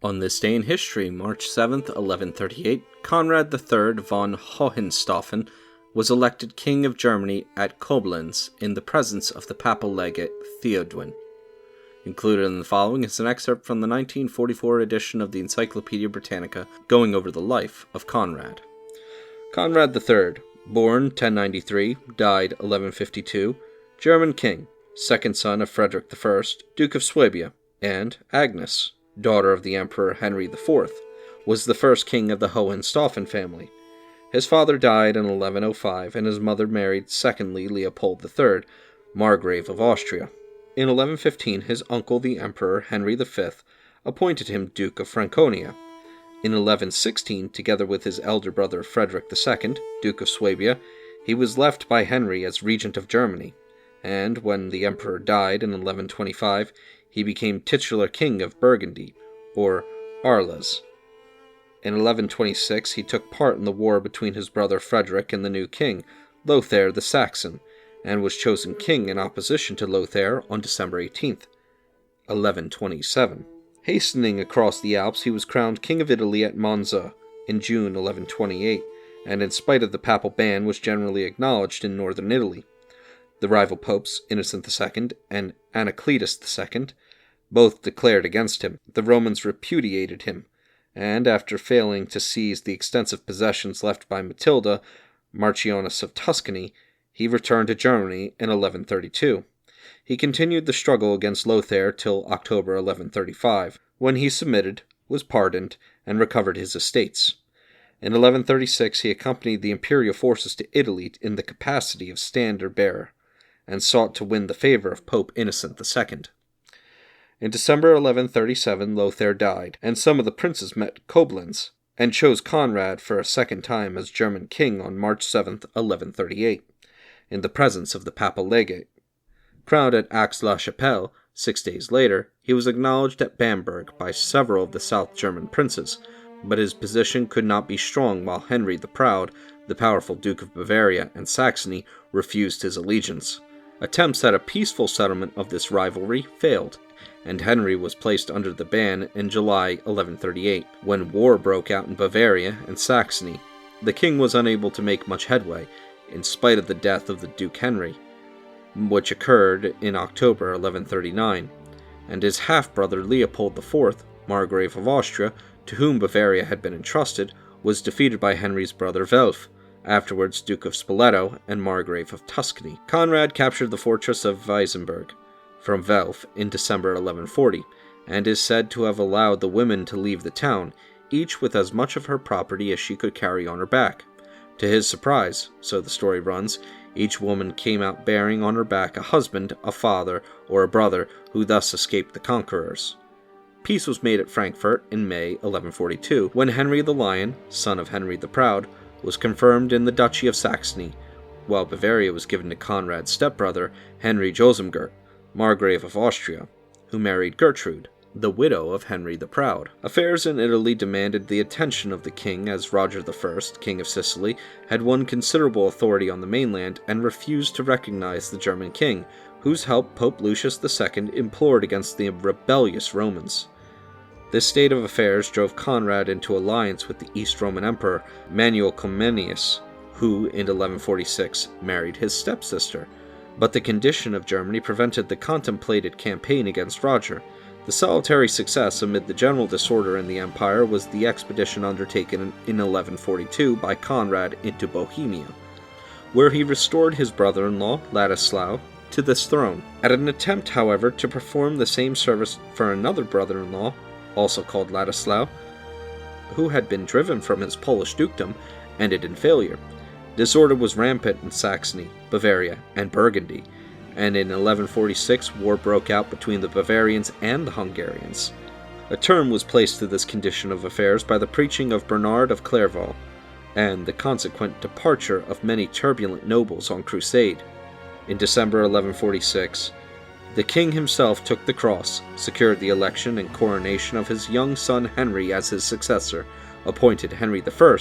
On this day in history, March 7th, 1138, Konrad III von Hohenstaufen was elected King of Germany at Coblenz in the presence of the papal legate Theodwin. Included in the following is an excerpt from the 1944 edition of the Encyclopaedia Britannica going over the life of Konrad. Konrad III, born 1093, died 1152, German king, second son of Frederick I, Duke of Swabia, and Agnes, daughter of the Emperor Henry IV, was the first king of the Hohenstaufen family. His father died in 1105, and his mother married secondly Leopold III, Margrave of Austria. In 1115, his uncle the Emperor Henry V appointed him Duke of Franconia. In 1116, together with his elder brother Frederick II, Duke of Swabia, he was left by Henry as regent of Germany, and when the emperor died in 1125, he became titular king of Burgundy, or Arles. In 1126, he took part in the war between his brother Frederick and the new king, Lothair the Saxon, and was chosen king in opposition to Lothair on December 18th, 1127. Hastening across the Alps, he was crowned King of Italy at Monza in June 1128, and in spite of the papal ban was generally acknowledged in northern Italy. The rival popes, Innocent II and Anacletus II, both declared against him. The Romans repudiated him, and after failing to seize the extensive possessions left by Matilda, Marchioness of Tuscany, he returned to Germany in 1132. He continued the struggle against Lothair till October 1135, when he submitted, was pardoned, and recovered his estates. In 1136 he accompanied the imperial forces to Italy in the capacity of standard-bearer, and sought to win the favor of Pope Innocent II. In December 1137 Lothair died, and some of the princes met at Coblenz, and chose Konrad for a second time as German king on March 7, 1138, in the presence of the papal legate. Crowned at Aix-la-Chapelle 6 days later, he was acknowledged at Bamberg by several of the South German princes, but his position could not be strong while Henry the Proud, the powerful Duke of Bavaria and Saxony, refused his allegiance. Attempts at a peaceful settlement of this rivalry failed, and Henry was placed under the ban in July 1138, when war broke out in Bavaria and Saxony. The king was unable to make much headway, in spite of the death of the Duke Henry, which occurred in October 1139, and his half-brother Leopold IV, Margrave of Austria, to whom Bavaria had been entrusted, was defeated by Henry's brother Welf, afterwards Duke of Spoleto and Margrave of Tuscany. Konrad captured the fortress of Weissenberg from Welf in December 1140, and is said to have allowed the women to leave the town, each with as much of her property as she could carry on her back. To his surprise, so the story runs, each woman came out bearing on her back a husband, a father, or a brother, who thus escaped the conquerors. Peace was made at Frankfurt in May 1142, when Henry the Lion, son of Henry the Proud, was confirmed in the Duchy of Saxony, while Bavaria was given to Konrad's stepbrother, Henry Josemgert, Margrave of Austria, who married Gertrude, the widow of Henry the Proud. Affairs in Italy demanded the attention of the king, as Roger I, King of Sicily, had won considerable authority on the mainland and refused to recognize the German king, whose help Pope Lucius II implored against the rebellious Romans. This state of affairs drove Konrad into alliance with the East Roman Emperor Manuel Comnenus, who, in 1146, married his stepsister. But the condition of Germany prevented the contemplated campaign against Roger. The solitary success amid the general disorder in the empire was the expedition undertaken in 1142 by Konrad into Bohemia, where he restored his brother-in-law, Ladislao, to this throne. At an attempt, however, to perform the same service for another brother-in-law, also called Ladislao, who had been driven from his Polish dukedom, ended in failure. Disorder was rampant in Saxony, Bavaria, and Burgundy, and in 1146 war broke out between the Bavarians and the Hungarians. A term was placed to this condition of affairs by the preaching of Bernard of Clairvaux, and the consequent departure of many turbulent nobles on crusade. In December 1146, the king himself took the cross, secured the election and coronation of his young son Henry as his successor, appointed Henry I,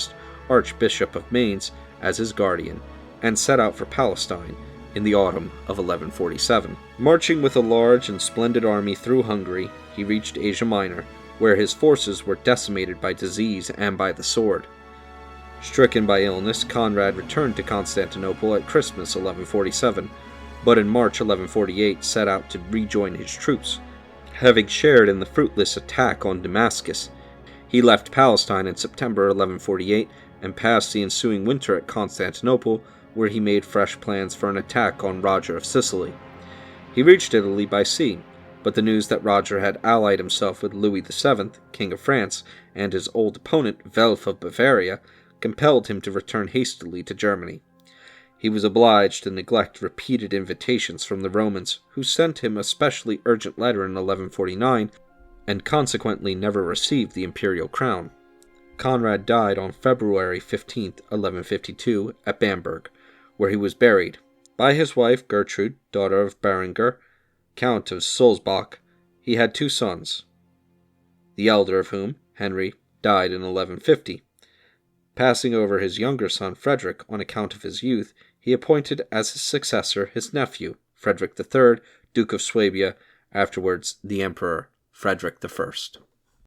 Archbishop of Mainz, as his guardian, and set out for Palestine in the autumn of 1147. Marching with a large and splendid army through Hungary, he reached Asia Minor, where his forces were decimated by disease and by the sword. Stricken by illness, Konrad returned to Constantinople at Christmas 1147, but in March 1148 set out to rejoin his troops. Having shared in the fruitless attack on Damascus, he left Palestine in September 1148 and passed the ensuing winter at Constantinople, where he made fresh plans for an attack on Roger of Sicily. He reached Italy by sea, but the news that Roger had allied himself with Louis VII, King of France, and his old opponent, Welf of Bavaria, compelled him to return hastily to Germany. He was obliged to neglect repeated invitations from the Romans, who sent him a specially urgent letter in 1149, and consequently never received the imperial crown. Konrad died on February 15, 1152, at Bamberg, where he was buried. By his wife Gertrude, daughter of Berengar, Count of Sulzbach, he had 2 sons, the elder of whom, Henry, died in 1150. Passing over his younger son Frederick on account of his youth, he appointed as his successor his nephew, Frederick III, Duke of Swabia, afterwards the Emperor Frederick I.